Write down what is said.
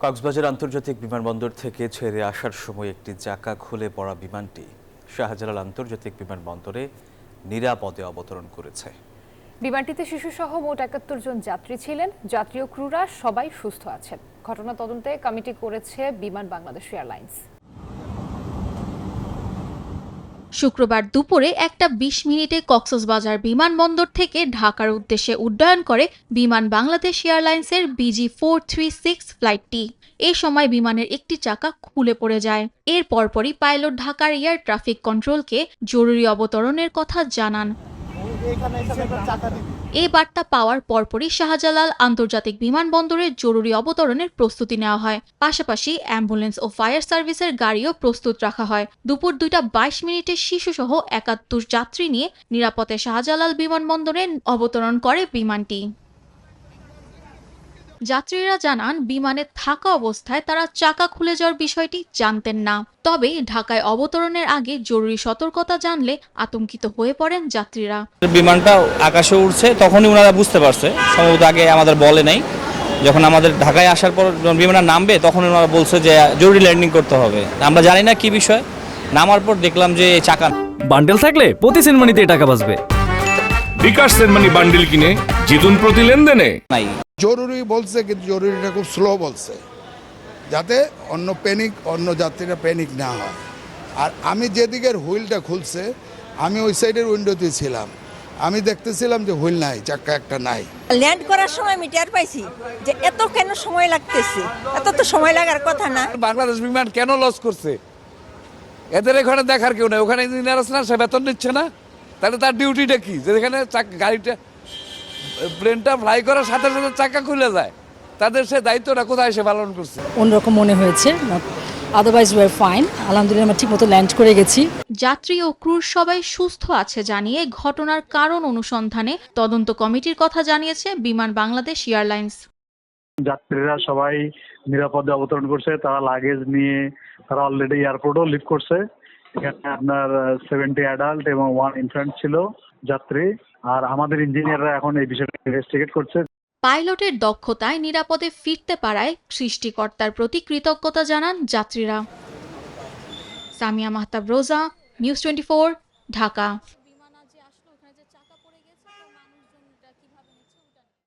কক্সবাজার আন্তর্জাতিক বিমানবন্দর থেকে ছেড়ে আসার সময় একটি চাকা খুলে পড়া বিমানটি শাহজালাল আন্তর্জাতিক বিমানবন্দরে নিরাপদে অবতরণ করেছে। বিমানটিতে শিশুসহ মোট ৭১ জন যাত্রী ছিলেন। যাত্রী ও ক্রুরা সবাই সুস্থ আছেন। ঘটনা তদন্তে কমিটি করেছে বিমান বাংলাদেশ এয়ারলাইন্স। শুক্রবার দুপুরে 1:20 কক্সবাজার বিমানবন্দর থেকে ঢাকার উদ্দেশ্যে উড্ডয়ন করে বিমান বাংলাদেশ এয়ারলাইন্সের BG436 ফ্লাইটটি। এ সময় বিমানের একটি চাকা খুলে পড়ে যায়। এর পরপরই পাইলট ঢাকার এয়ার ট্রাফিক কন্ট্রোলকে জরুরি অবতরণের কথা জানান। এই বার্তা পাওয়ার পরপরই শাহজালাল আন্তর্জাতিক বিমানবন্দরে জরুরি অবতরণের প্রস্তুতি নেওয়া হয়। পাশাপাশি অ্যাম্বুলেন্স ও ফায়ার সার্ভিসের গাড়িও প্রস্তুত রাখা হয়। দুপুর 2:22 শিশুসহ ৭১ যাত্রী নিয়ে নিরাপদে শাহজালাল বিমানবন্দরে অবতরণ করে বিমানটি। যাত্রীরা জানান, বিমানে থাকা অবস্থায় তারা চাকা খুলে যাওয়ার বিষয়টি জানতেন না। তবে ঢাকায় অবতরণের আগে জরুরি সতর্কতা জানলে আতঙ্কিত হয়ে পড়েন যাত্রীরা। বিমানটা আকাশে উঠছে তখনই ওনারা বুঝতে পারছে, সম্ভবত আগে আমাদের বলে নাই। যখন আমাদের ঢাকায় আসার পর যখন বিমানটা নামবে তখন ওনারা বলছে যে জরুরি ল্যান্ডিং করতে হবে। আমরা জানি না কি বিষয়। নামার পর দেখলাম যে চাকা। বান্ডেল থাকলে প্রতি সেনমানিতে টাকা বাঁচবে। বিকাশ সেনমানি বান্ডেল কিনে জিতুন প্রতি লেনদেনে। নাই জরুরি বলছে, কিন্তু জরুরিটা খুব স্লো বলছে, যাতে অন্য যাত্রীরা প্যানিক না হয়। আর আমি যেদিকের হুইলটা খুলছে, আমি ওই সাইডের উইন্ডোতে ছিলাম। আমি দেখতেছিলাম যে হুইল নাই, চাক্কা একটা নাই। ল্যান্ড করার সময় আমি টের পাইছি যে এত কেন সময় লাগতেছে, এত তো সময় লাগার কথা না। বাংলাদেশ বিমান কেন লস করছে? এদের এখানে দেখার কেউ নেই। ওখানে ইঞ্জিনিয়ার আছে না, সে বেতন নিচ্ছে না। তাহলে তার ডিউটিটা কি? যেখানে গাড়িটা প্লেনটা ফ্লাই করার সাথে সাথে চাকা খুলে যায়, তাদের সে দায়িত্বটা কোথায় সে পালন করছে? অন্যরকম মনে হয়েছে। আদারওয়াইজ ওয়ার ফাইন, আলহামদুলিল্লাহ আমরা ঠিকমতো ল্যান্ড করে গেছি। যাত্রী ও ক্রুর সবাই সুস্থ আছে জানিয়ে ঘটনার কারণ অনুসন্ধানে তদন্ত কমিটির কথা জানিয়েছে বিমান বাংলাদেশ এয়ারলাইন্স। যাত্রীরা সবাই নিরাপদে অবতরণ করছে। তারা লাগেজ নিয়ে তারা অলরেডি এয়ারপোর্টও লিভ করছে। এখানে আপনার 70 অ্যাডাল্ট এবং 1 ইনফ্যান্ট ছিল যাত্রী। আর আমাদের ইঞ্জিনিয়াররা এখন এই বিষয়টা ইনভেস্টিগেট করছে। পাইলটের দক্ষতায় নিরাপদে ফিরতে পারায় সৃষ্টিকর্তার প্রতি কৃতজ্ঞতা জানান যাত্রীরা। সামিয়া মাহতাব রোজা, নিউজ 24, ঢাকা।